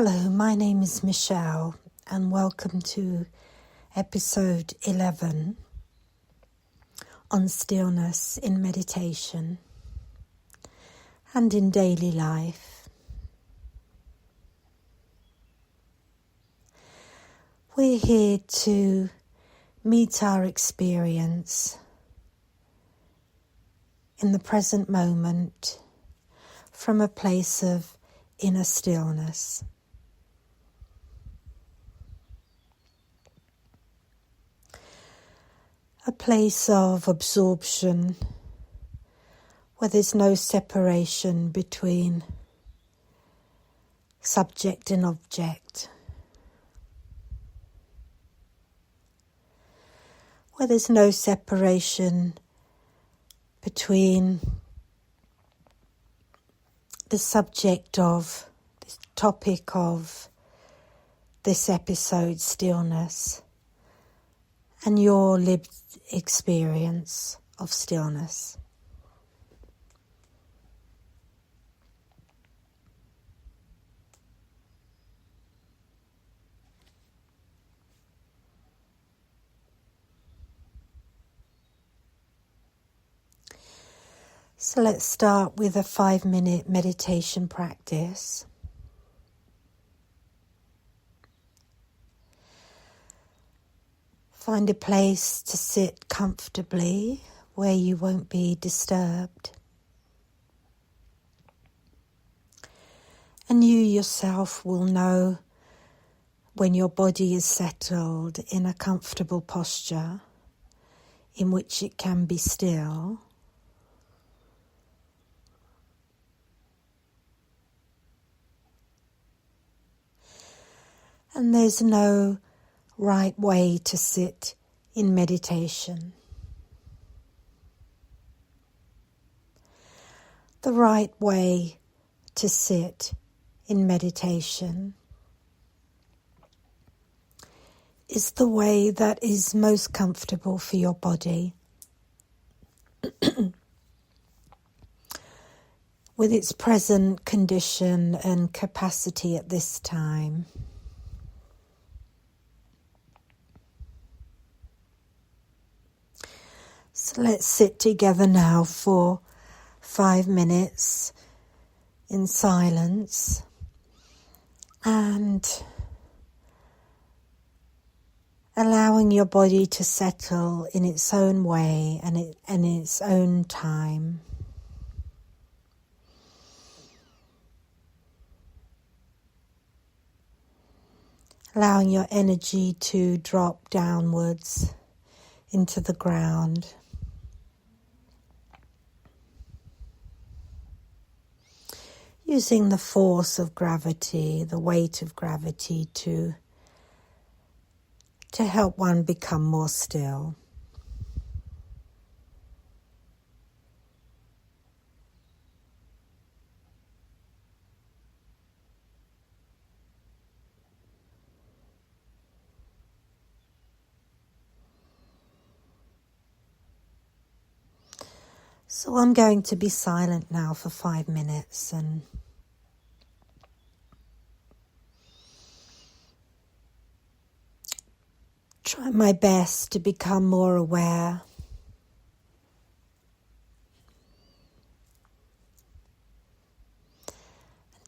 Hello, my name is Michelle and welcome to episode 11 on stillness in meditation and in daily life. We're here to meet our experience in the present moment from a place of inner stillness. A place of absorption where there's no separation between subject and object, where there's no separation between the subject of this topic of this episode, stillness, and your lived experience of stillness. So let's start with a 5-minute meditation practice. Find a place to sit comfortably where you won't be disturbed. And you yourself will know when your body is settled in a comfortable posture in which it can be still. And there's no right way to sit in meditation. The right way to sit in meditation is the way that is most comfortable for your body, with its present condition and capacity at this time. So let's sit together now for 5 minutes in silence and allowing your body to settle in its own way and in its own time. Allowing your energy to drop downwards into the ground. Using the force of gravity, the weight of gravity to help one become more still. So I'm going to be silent now for 5 minutes and try my best to become more aware.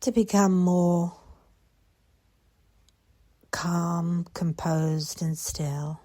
To become more calm, composed and still.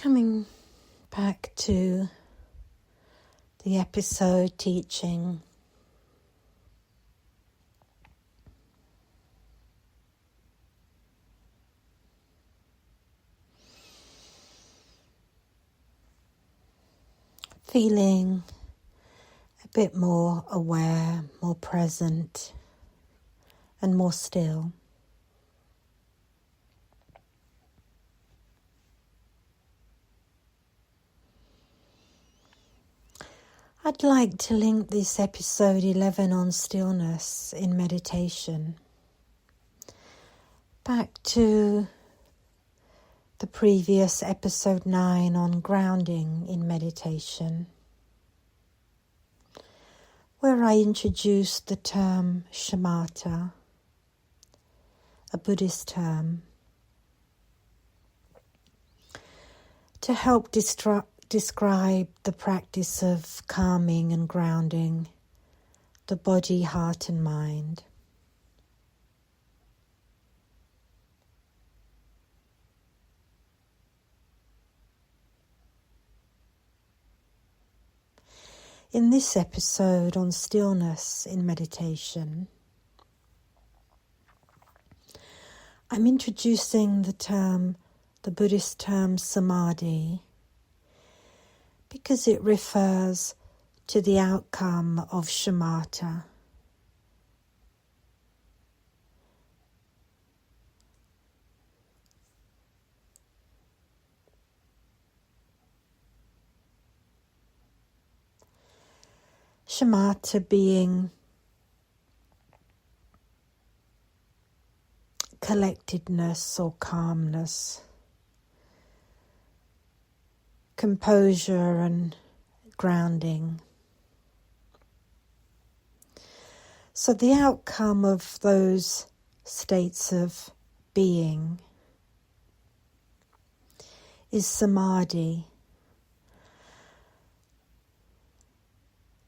Coming back to the episode teaching feeling a bit more aware, more present, and more still. I'd like to link this episode 11 on stillness in meditation back to the previous episode 9 on grounding in meditation, where I introduced the term Shamata, a Buddhist term, to help describe the practice of calming and grounding the body, heart and mind. In this episode on stillness in meditation, I'm introducing the Buddhist term Samahdi, because it refers to the outcome of Shamata. Shamata being collectedness or calmness, composure and grounding. So the outcome of those states of being is Samahdi.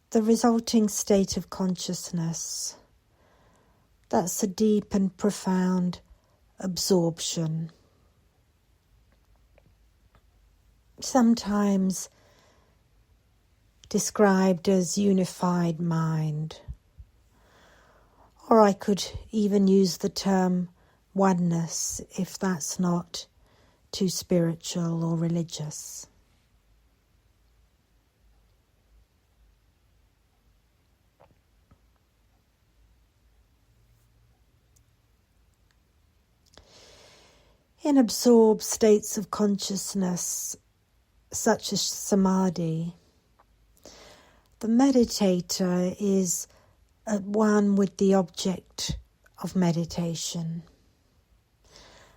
The resulting state of consciousness, that's a deep and profound absorption. Sometimes described as unified mind, or I could even use the term oneness if that's not too spiritual or religious. In absorbed states of consciousness, such as Samahdi, the meditator is at one with the object of meditation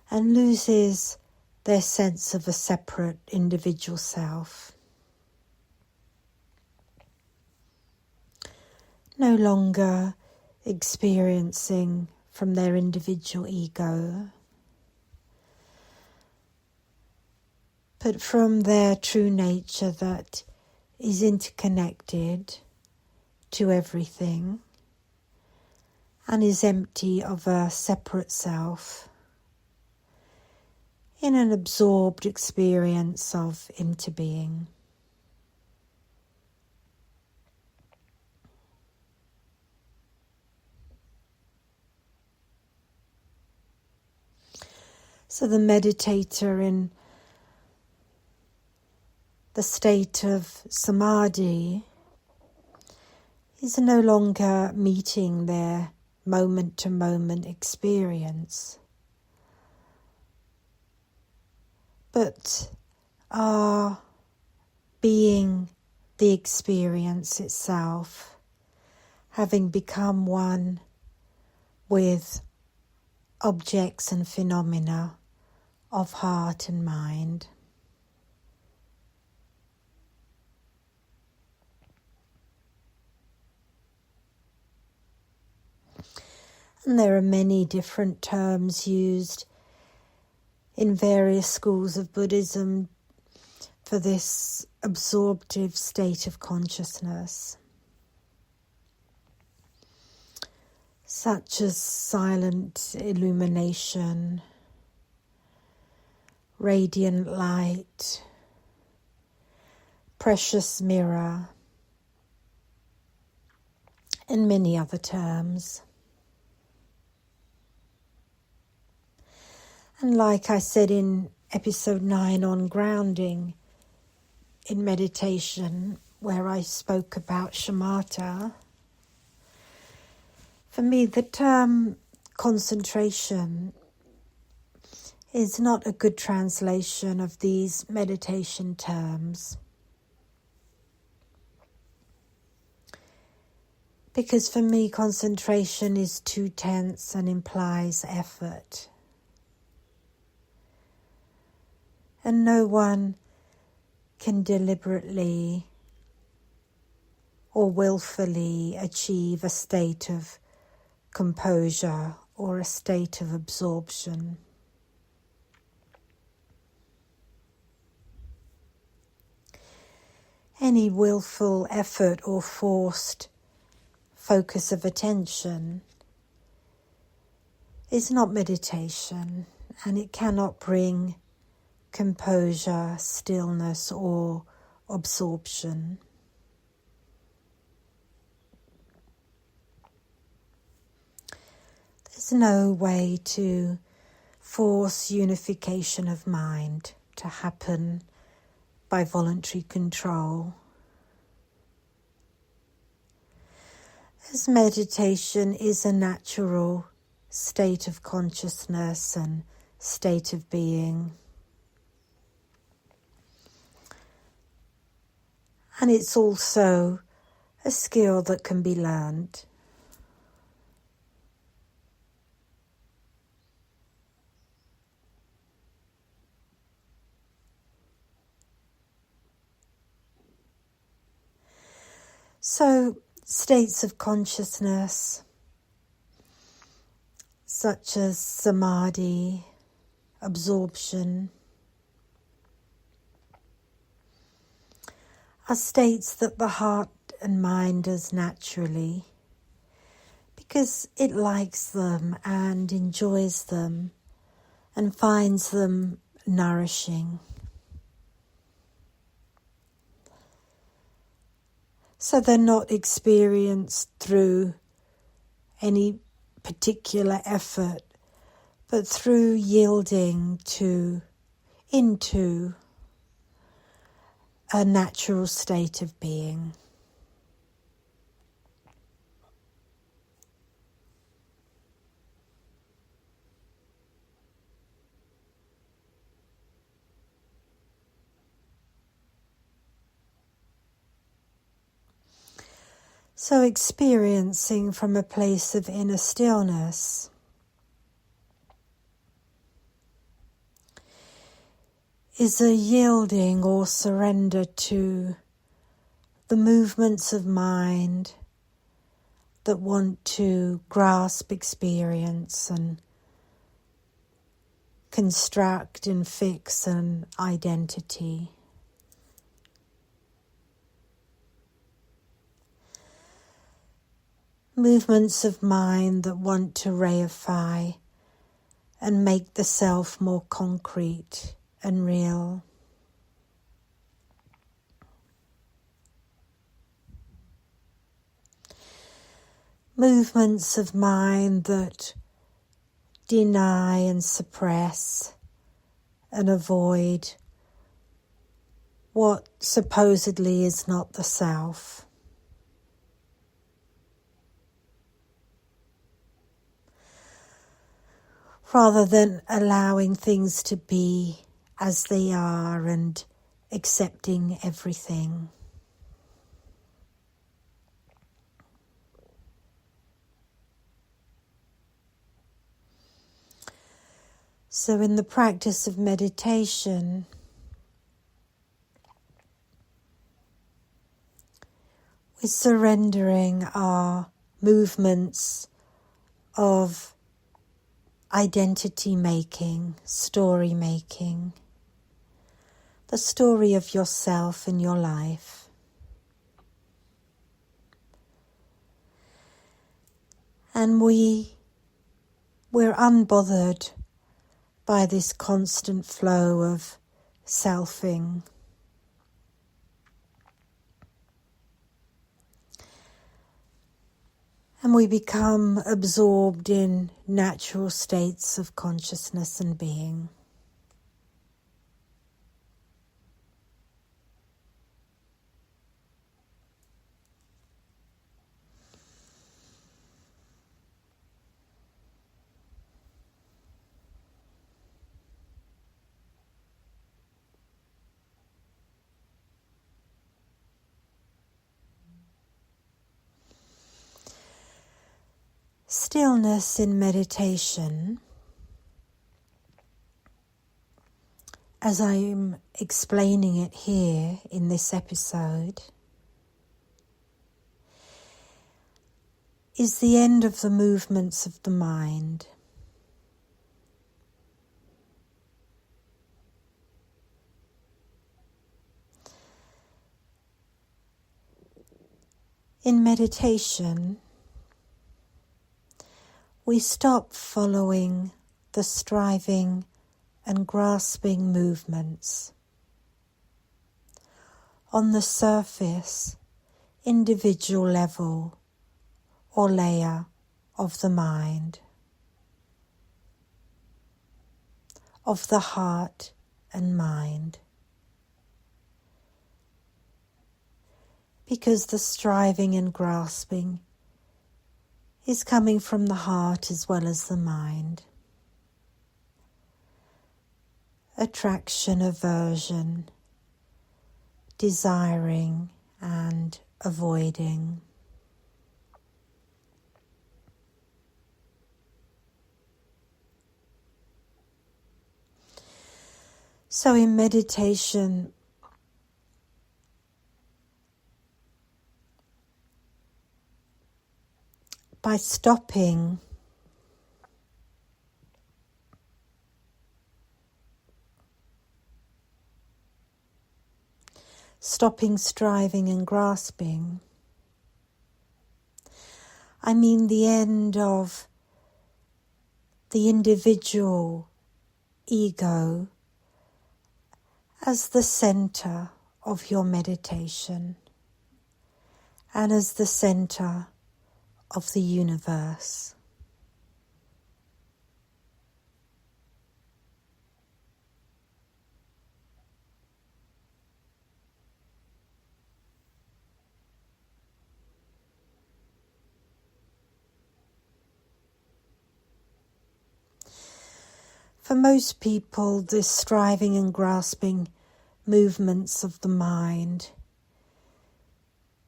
and loses their sense of a separate individual self. No longer experiencing from their individual ego, but from their true nature that is interconnected to everything and is empty of a separate self, in an absorbed experience of interbeing. So the meditator in the state of Samahdi is no longer meeting their moment-to-moment experience, but are being the experience itself, having become one with objects and phenomena of heart and mind. And there are many different terms used in various schools of Buddhism for this absorptive state of consciousness, such as silent illumination, radiant light, precious mirror, and many other terms. And like I said in episode 9 on grounding, in meditation, where I spoke about Shamata, for me the term concentration is not a good translation of these meditation terms. Because for me concentration is too tense and implies effort. And no one can deliberately or willfully achieve a state of composure or a state of absorption. Any willful effort or forced focus of attention is not meditation, and it cannot bring composure, stillness, or absorption. There's no way to force unification of mind to happen by voluntary control. As meditation is a natural state of consciousness and state of being, and it's also a skill that can be learned. So, states of consciousness, such as Samahdi, absorption, are states that the heart and mind does naturally, because it likes them and enjoys them and finds them nourishing. So they're not experienced through any particular effort, but through yielding into a natural state of being. So experiencing from a place of inner stillness is a yielding or surrender to the movements of mind that want to grasp experience and construct and fix an identity. Movements of mind that want to reify and make the self more concrete and real. Movements of mind that deny and suppress and avoid what supposedly is not the self. Rather than allowing things to be as they are and accepting everything. So in the practice of meditation, we're surrendering our movements of identity making, story making, the story of yourself and your life. And we're unbothered by this constant flow of selfing. And we become absorbed in natural states of consciousness and being. Stillness in meditation, as I'm explaining it here in this episode, is the end of the movements of the mind. In meditation, we stop following the striving and grasping movements. On the surface, individual level or layer of the mind, of the heart and mind. Because the striving and grasping is coming from the heart as well as the mind. Attraction, aversion, desiring and avoiding. So in meditation, by stopping striving and grasping, I mean the end of the individual ego as the center of your meditation and as the center of the universe. For most people, this striving and grasping movements of the mind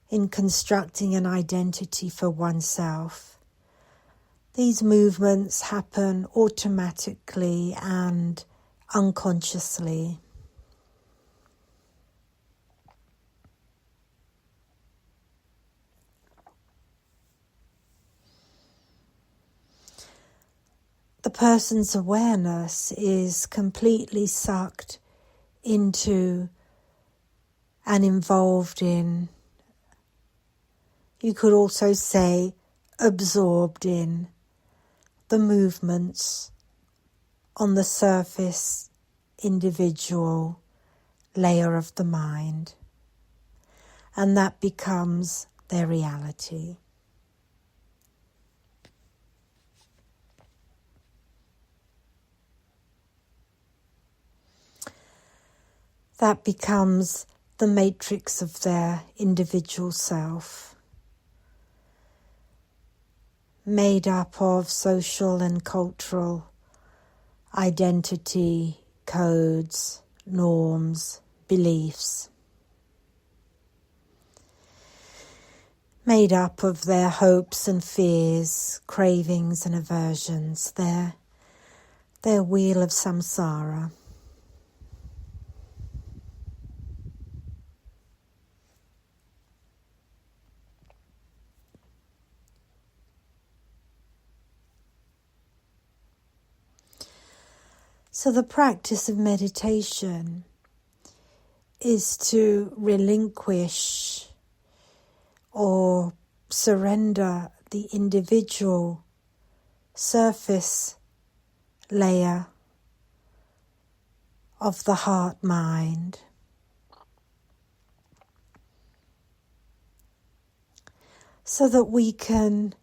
in constructing an identity for oneself, these movements happen automatically and unconsciously. The person's awareness is completely sucked into and involved in, you could also say absorbed in, the movements on the surface individual layer of the mind, and that becomes their reality. That becomes the matrix of their individual self, made up of social and cultural identity, codes, norms, beliefs, made up of their hopes and fears, cravings and aversions, their wheel of samsara. So the practice of meditation is to relinquish or surrender the individual surface layer of the heart-mind, so that we can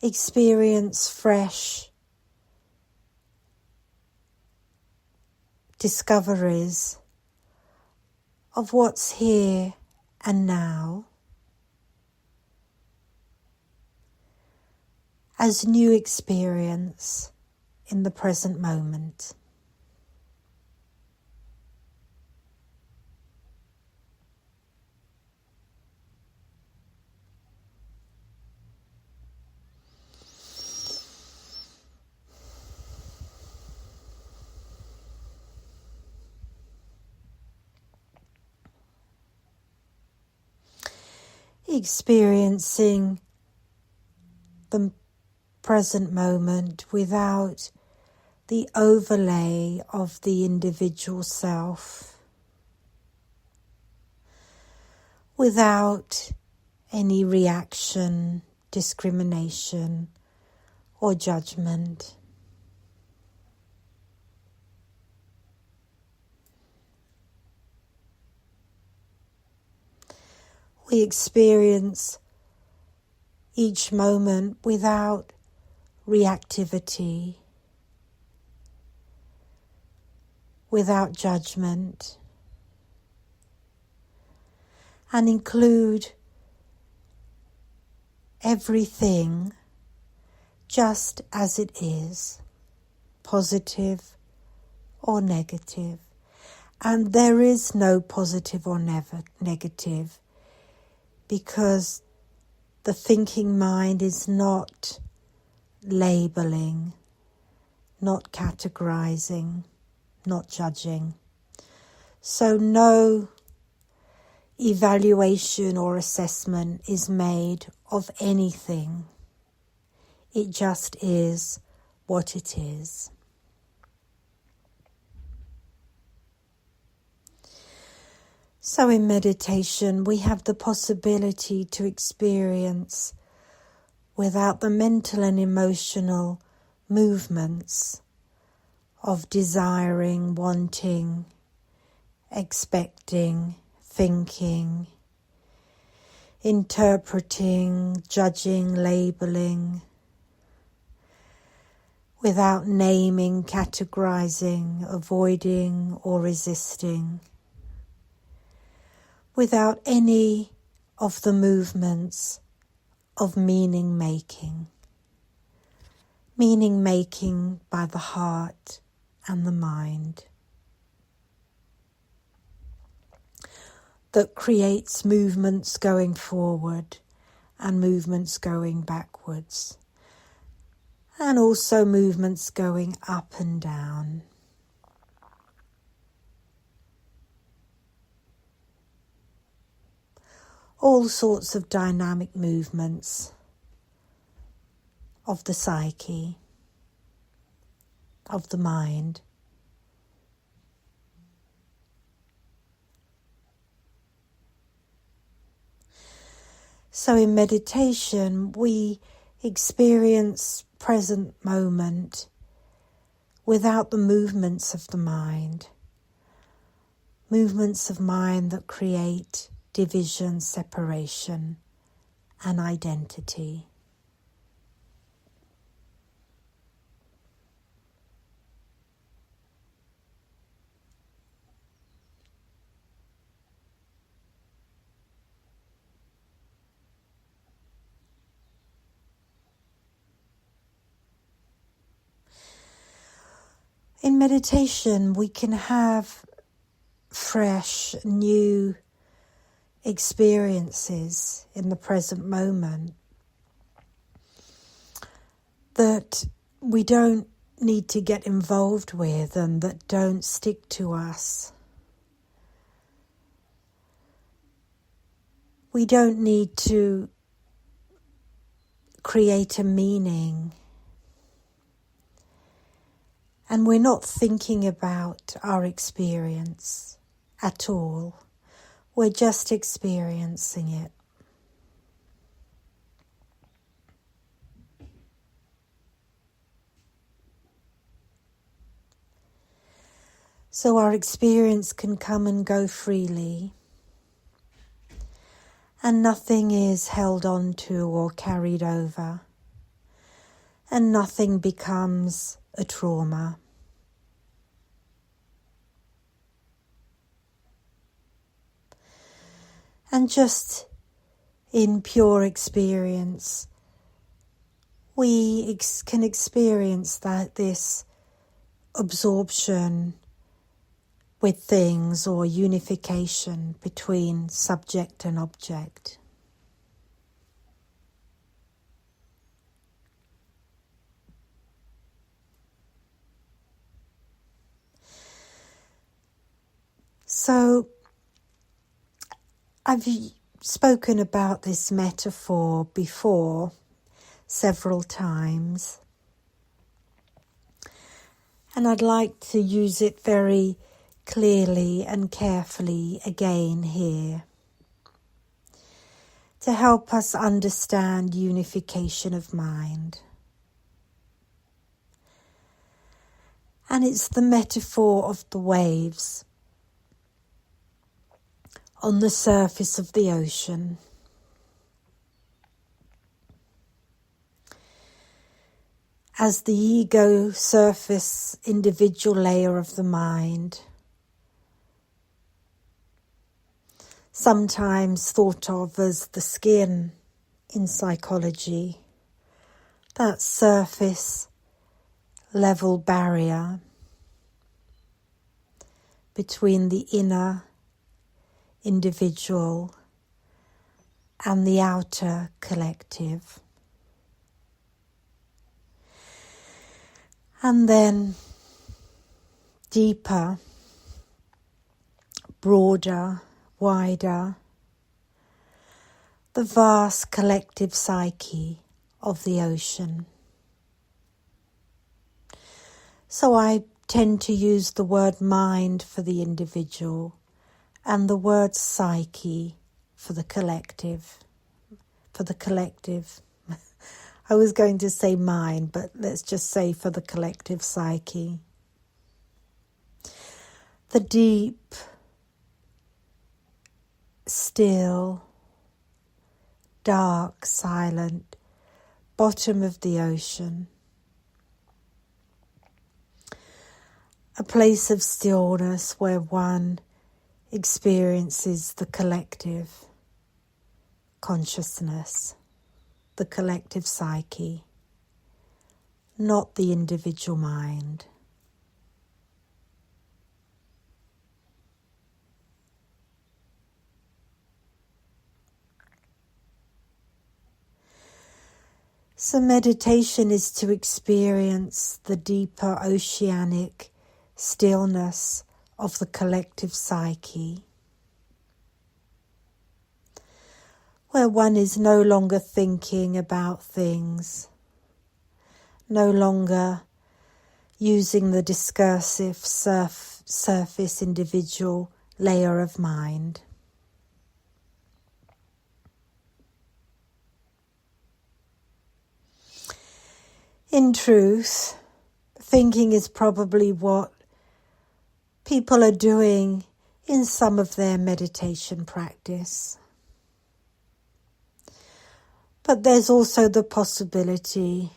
experience fresh discoveries of what's here and now as new experience in the present moment. Experiencing the present moment without the overlay of the individual self, without any reaction, discrimination, or judgment. We experience each moment without reactivity, without judgment, and include everything just as it is, positive or negative. And there is no positive or negative, because the thinking mind is not labeling, not categorizing, not judging. So no evaluation or assessment is made of anything. It just is what it is. So in meditation, we have the possibility to experience without the mental and emotional movements of desiring, wanting, expecting, thinking, interpreting, judging, labeling, without naming, categorizing, avoiding or resisting, without any of the movements of meaning making by the heart and the mind, that creates movements going forward and movements going backwards, and also movements going up and down. All sorts of dynamic movements of the psyche, of the mind. So in meditation, we experience present moment without the movements of the mind, movements of mind that create division, separation, and identity. In meditation, we can have fresh, new experiences in the present moment that we don't need to get involved with and that don't stick to us. We don't need to create a meaning. And we're not thinking about our experience at all. We're just experiencing it. So our experience can come and go freely, and nothing is held on to or carried over. and nothing becomes a trauma. And just in pure experience, we can experience this absorption with things, or unification between subject and object. So I've spoken about this metaphor before several times, and I'd like to use it very clearly and carefully again here to help us understand unification of mind. And it's the metaphor of the waves on the surface of the ocean. As the ego surface individual layer of the mind, sometimes thought of as the skin in psychology, that surface level barrier between the inner individual and the outer collective. And then deeper, broader, wider, the vast collective psyche of the ocean. So I tend to use the word mind for the individual and the word psyche for the collective. I was going to say mind, but let's just say for the collective psyche. The deep, still, dark, silent bottom of the ocean. A place of stillness where one experiences the collective consciousness, the collective psyche, not the individual mind. So meditation is to experience the deeper oceanic stillness of the collective psyche, where one is no longer thinking about things, no longer using the discursive surface individual layer of mind. In truth, thinking is probably what people are doing in some of their meditation practice. But there's also the possibility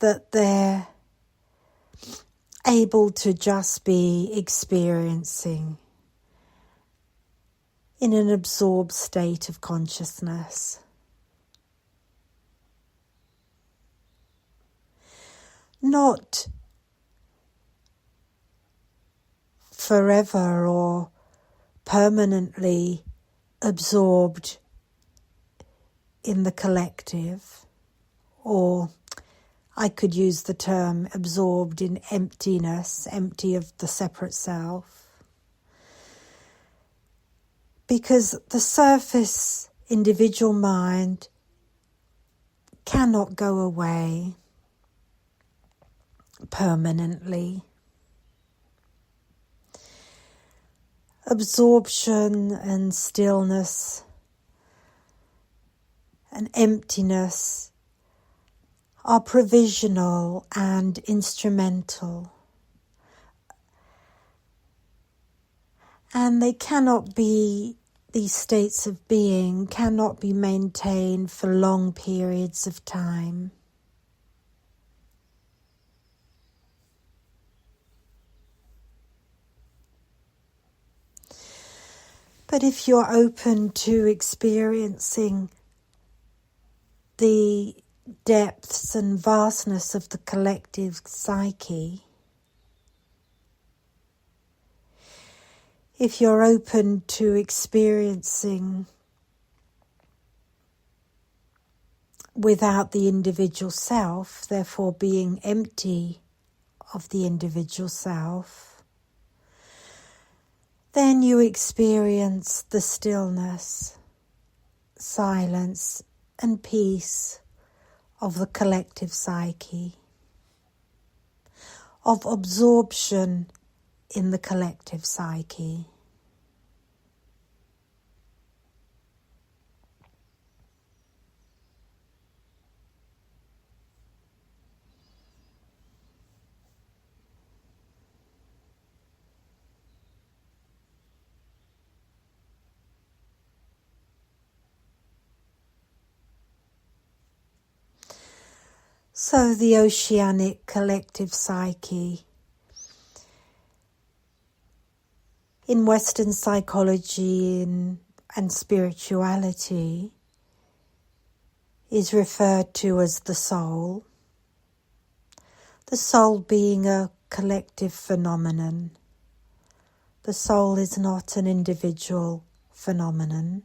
that they're able to just be experiencing in an absorbed state of consciousness. Not forever or permanently absorbed in the collective, or I could use the term absorbed in emptiness, empty of the separate self. Because the surface individual mind cannot go away permanently. Absorption and stillness and emptiness are provisional and instrumental, and these states of being cannot be maintained for long periods of time. But if you're open to experiencing the depths and vastness of the collective psyche, if you're open to experiencing without the individual self, therefore being empty of the individual self, then you experience the stillness, silence, and peace of the collective psyche, of absorption in the collective psyche. So the oceanic collective psyche, in Western psychology and spirituality, is referred to as the soul being a collective phenomenon. The soul is not an individual phenomenon.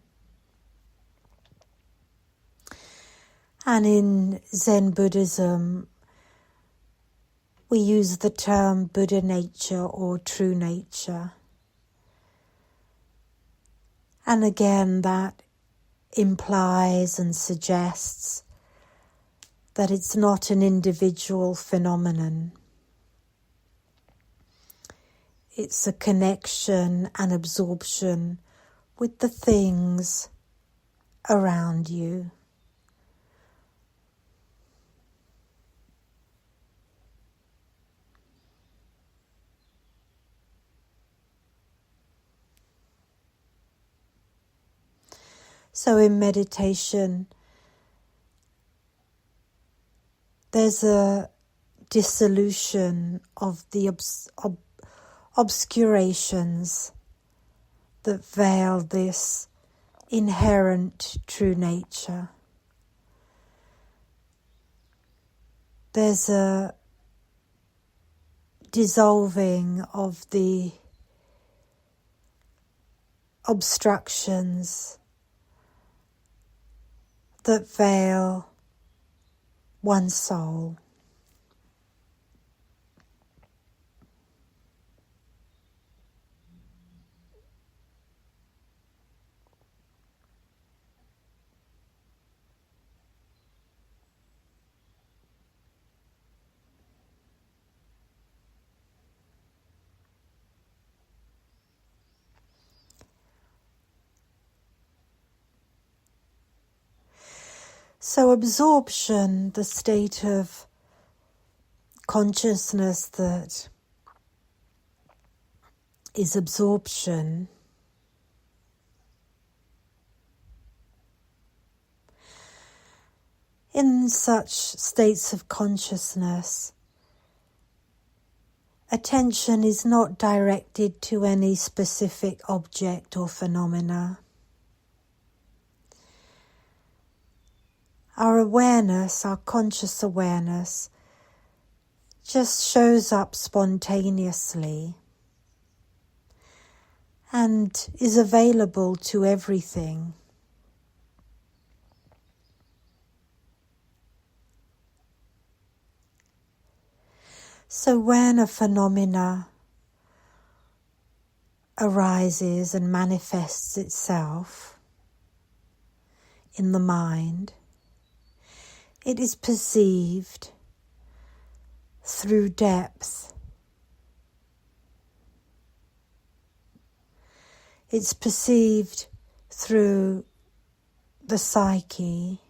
And in Zen Buddhism, we use the term Buddha nature or true nature. And again, that implies and suggests that it's not an individual phenomenon. It's a connection and absorption with the things around you. So in meditation, there's a dissolution of the obscurations that veil this inherent true nature. There's a dissolving of the obstructions that veil one's soul. So absorption, the state of consciousness that is absorption, in such states of consciousness, attention is not directed to any specific object or phenomena. Our awareness, our conscious awareness, just shows up spontaneously and is available to everything. So when a phenomena arises and manifests itself in the mind, it is perceived through depth. It's perceived through the psyche,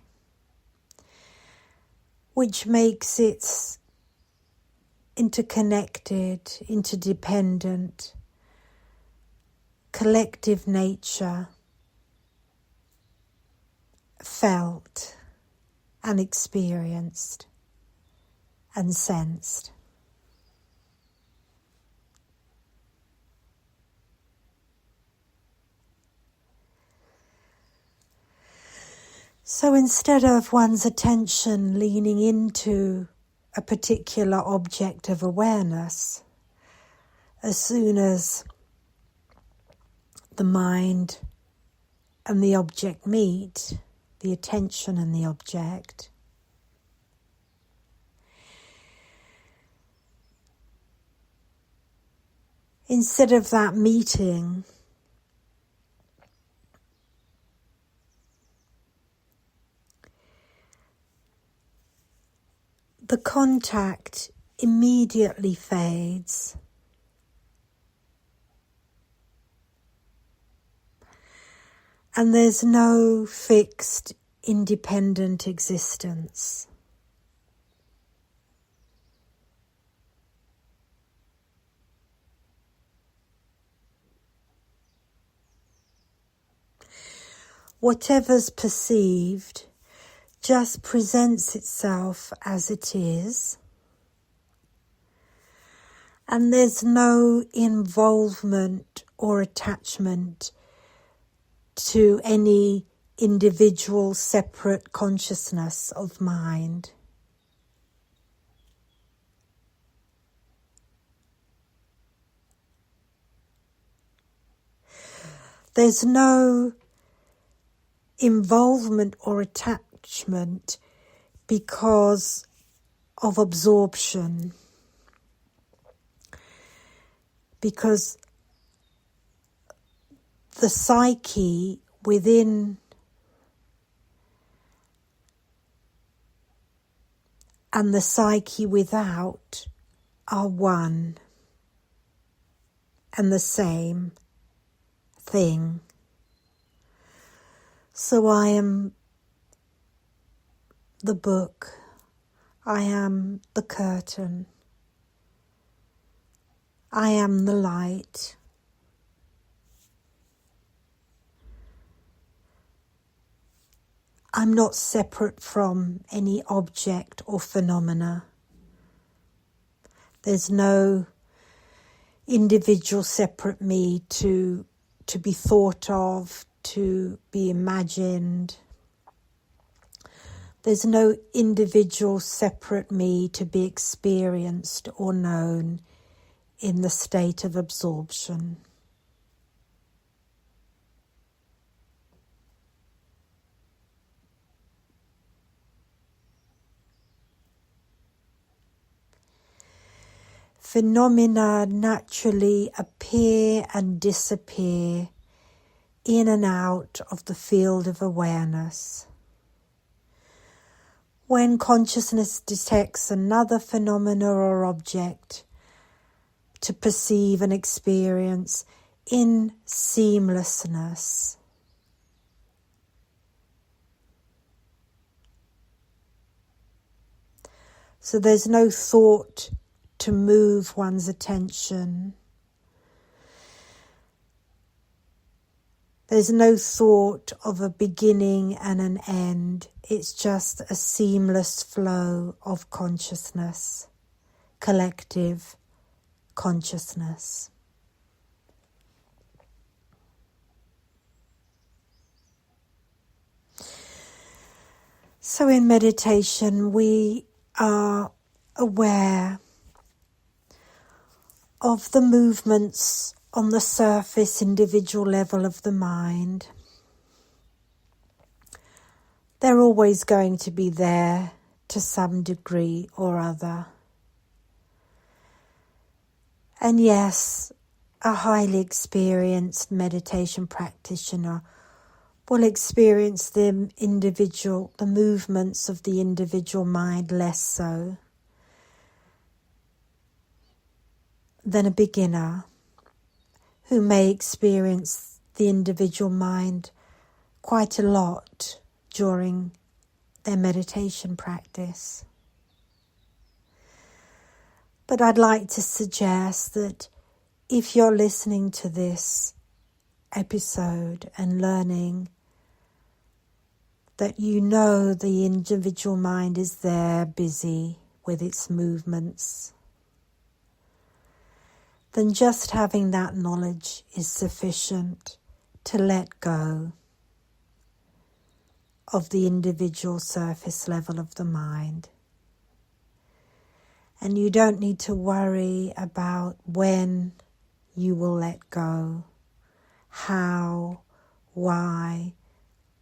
which makes its interconnected, interdependent, collective nature felt and experienced and sensed. So instead of one's attention leaning into a particular object of awareness, as soon as the mind and the object meet, the attention and the object, instead of that meeting, the contact immediately fades. And there's no fixed, independent existence. Whatever's perceived just presents itself as it is, and there's no involvement or attachment to any individual separate consciousness of mind. There's no involvement or attachment because of absorption, because the psyche within and the psyche without are one and the same thing. So I am the book, I am the curtain, I am the light. I'm not separate from any object or phenomena. There's no individual separate me to be thought of, to be imagined. There's no individual separate me to be experienced or known in the state of absorption. Phenomena naturally appear and disappear in and out of the field of awareness. When consciousness detects another phenomena or object to perceive and experience in seamlessness, so there's no thought to move one's attention. There's no thought of a beginning and an end. It's just a seamless flow of consciousness, collective consciousness. So in meditation, we are aware of the movements on the surface individual level of the mind. They're always going to be there to some degree or other. And yes, a highly experienced meditation practitioner will experience the movements of the individual mind less so than a beginner who may experience the individual mind quite a lot during their meditation practice. But I'd like to suggest that if you're listening to this episode and learning that you know the individual mind is there busy with its movements, then just having that knowledge is sufficient to let go of the individual surface level of the mind. And you don't need to worry about when you will let go, how, why,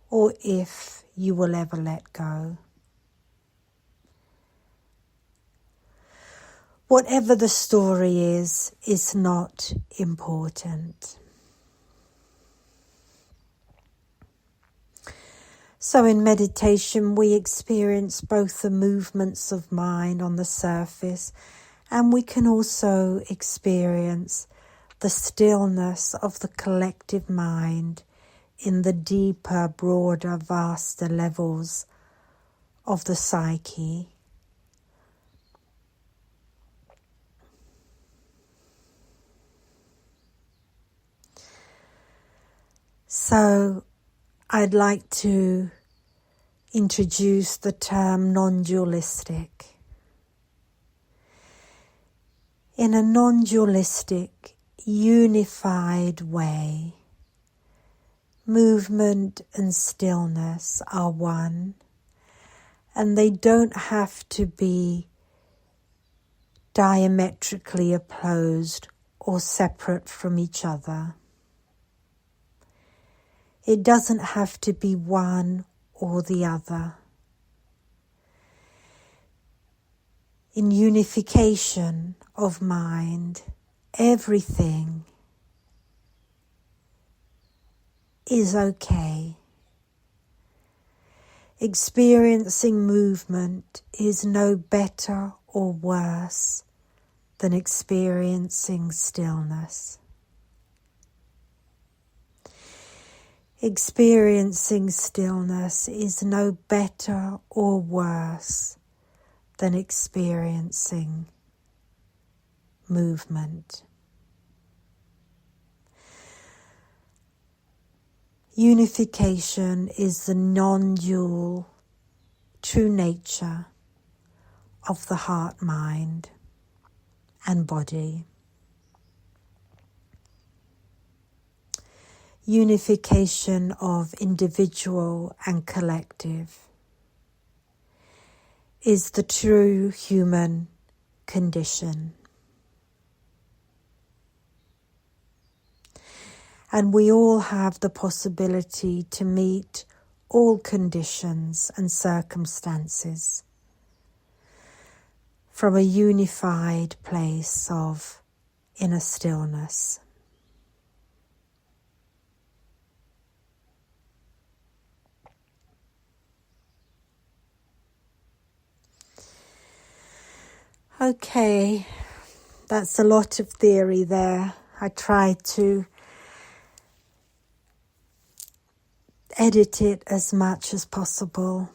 or if you will ever let go. Whatever the story is not important. So in meditation, we experience both the movements of mind on the surface, and we can also experience the stillness of the collective mind in the deeper, broader, vaster levels of the psyche. So I'd like to introduce the term non-dualistic. In a non-dualistic, unified way, movement and stillness are one, and they don't have to be diametrically opposed or separate from each other. It doesn't have to be one or the other. In unification of mind, everything is okay. Experiencing movement is no better or worse than experiencing stillness. Experiencing stillness is no better or worse than experiencing movement. Unification is the non-dual true nature of the heart, mind, and body. Unification of individual and collective is the true human condition. And we all have the possibility to meet all conditions and circumstances from a unified place of inner stillness. Okay, that's a lot of theory there. I tried to edit it as much as possible.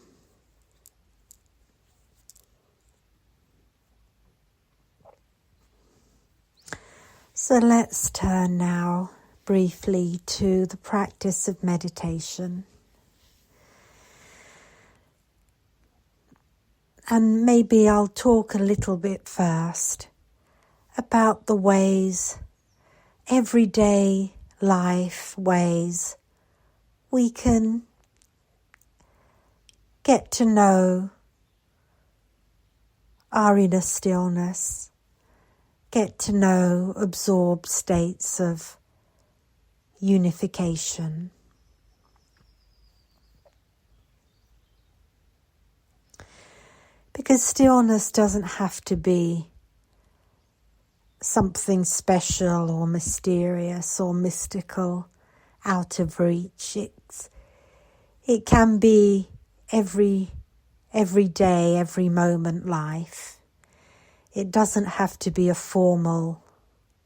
So let's turn now briefly to the practice of meditation. And maybe I'll talk a little bit first about the ways, everyday life ways, we can get to know our inner stillness, get to know absorbed states of unification. Because stillness doesn't have to be something special or mysterious or mystical, out of reach. It can be every day, every moment life. It doesn't have to be a formal,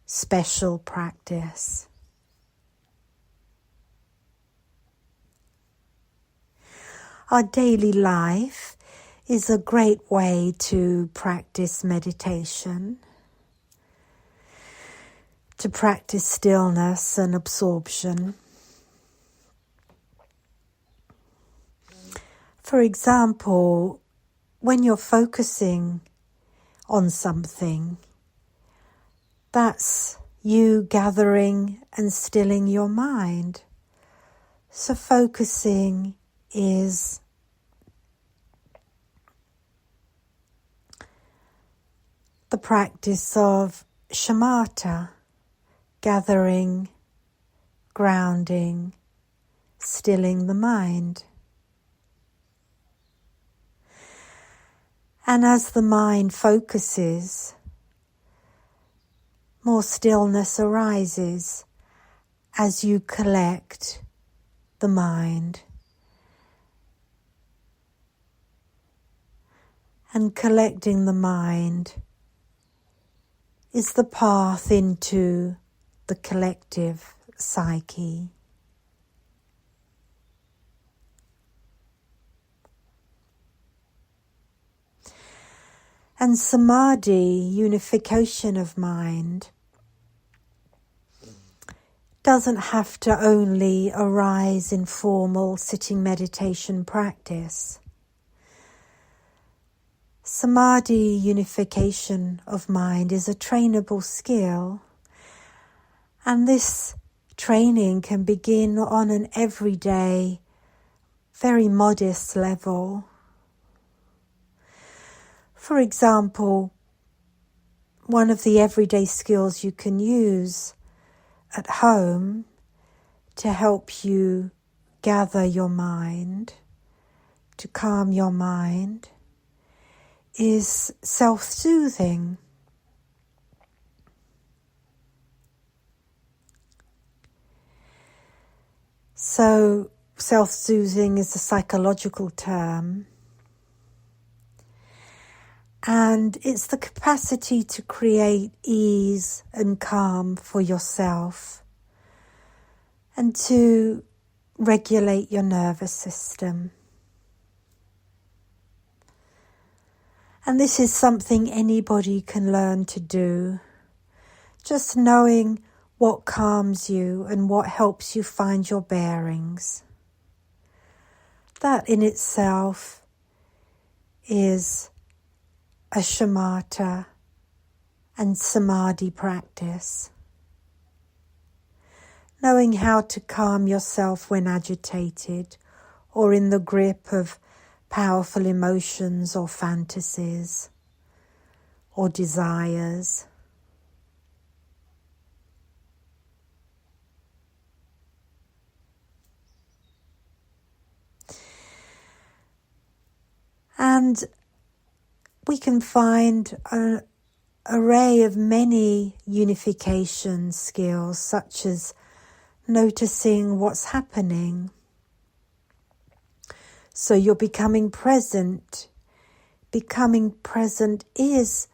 special practice. Our daily life is a great way to practice meditation, to practice stillness and absorption. For example, when you're focusing on something, that's you gathering and stilling your mind. So focusing is the practice of Shamata, gathering, grounding, stilling the mind. And as the mind focuses, more stillness arises as you collect the mind. And collecting the mind is the path into the collective psyche. And Samahdi, unification of mind, doesn't have to only arise in formal sitting meditation practice. Samahdi, unification of mind, is a trainable skill, and this training can begin on an everyday, very modest level. For example, one of the everyday skills you can use at home to help you gather your mind, to calm your mind, is self-soothing. So, self-soothing is a psychological term, and it's the capacity to create ease and calm for yourself and to regulate your nervous system. And this is something anybody can learn to do. Just knowing what calms you and what helps you find your bearings. That in itself is a Shamata and Samahdi practice. Knowing how to calm yourself when agitated or in the grip of powerful emotions or fantasies or desires. And we can find an array of many unification skills, such as noticing what's happening. So you're becoming present. Becoming present is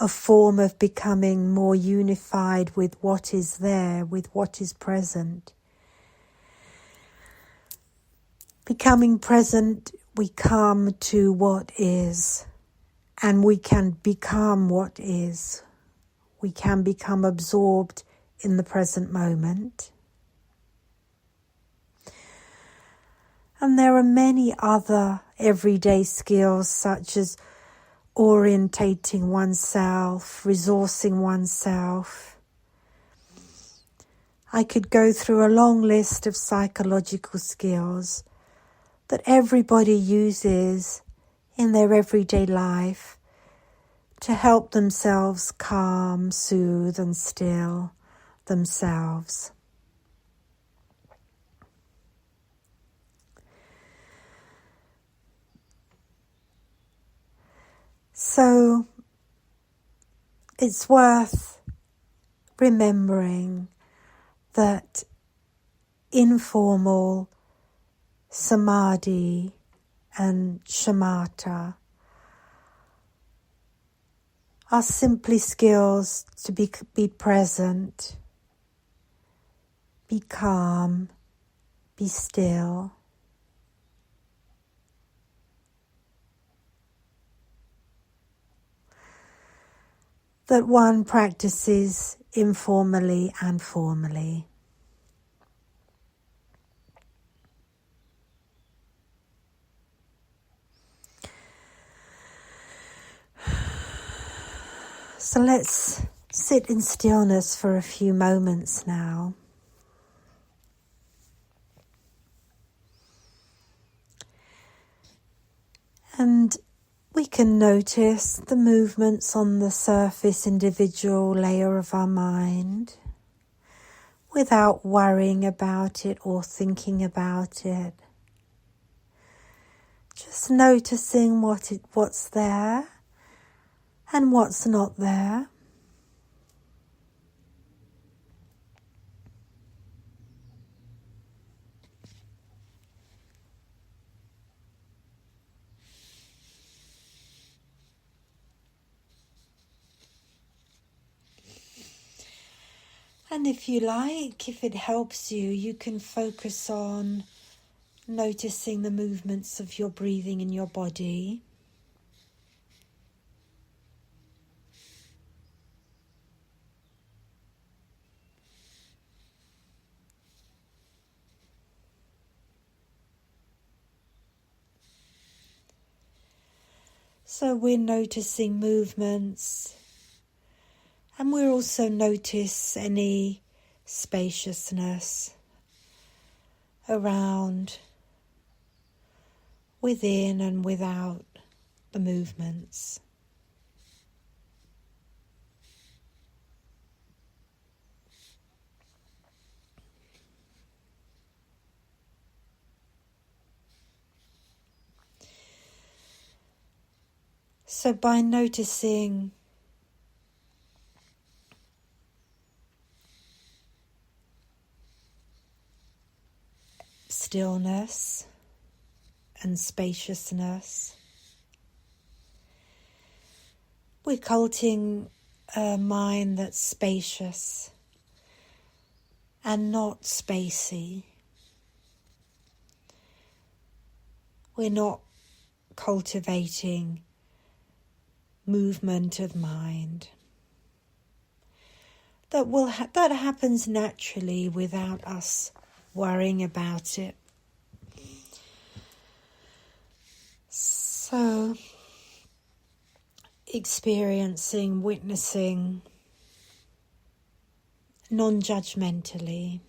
a form of becoming more unified with what is there, with what is present. Becoming present, we come to what is. And we can become what is. We can become absorbed in the present moment. And there are many other everyday skills such as orientating oneself, resourcing oneself. I could go through a long list of psychological skills that everybody uses in their everyday life to help themselves calm, soothe and still themselves. So it's worth remembering that informal Samahdi and Shamata are simply skills to be present, be calm, be still. That one practices informally and formally. So let's sit in stillness for a few moments now. And we can notice the movements on the surface individual layer of our mind without worrying about it or thinking about it. Just noticing what's there and what's not there. And if you like, if it helps you, you can focus on noticing the movements of your breathing in your body. So we're noticing movements, and we'll also notice any spaciousness around, within and without the movements. So by noticing stillness and spaciousness, we're cultivating a mind that's spacious and not spacey. We're not cultivating movement of mind. That happens naturally without us worrying about it. So, experiencing, witnessing, non-judgmentally.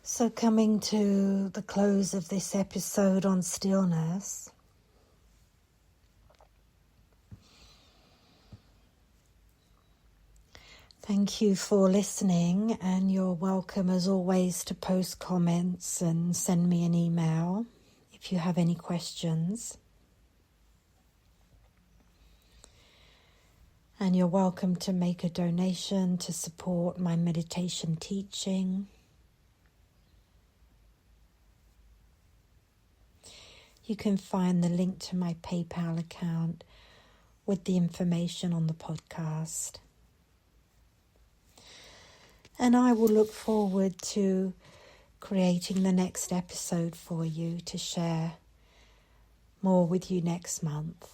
So coming to the close of this episode on stillness, thank you for listening, and you're welcome as always to post comments and send me an email if you have any questions. And you're welcome to make a donation to support my meditation teaching. you can find the link to my PayPal account with the information on the podcast. And I will look forward to creating the next episode for you to share more with you next month.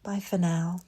Bye for now.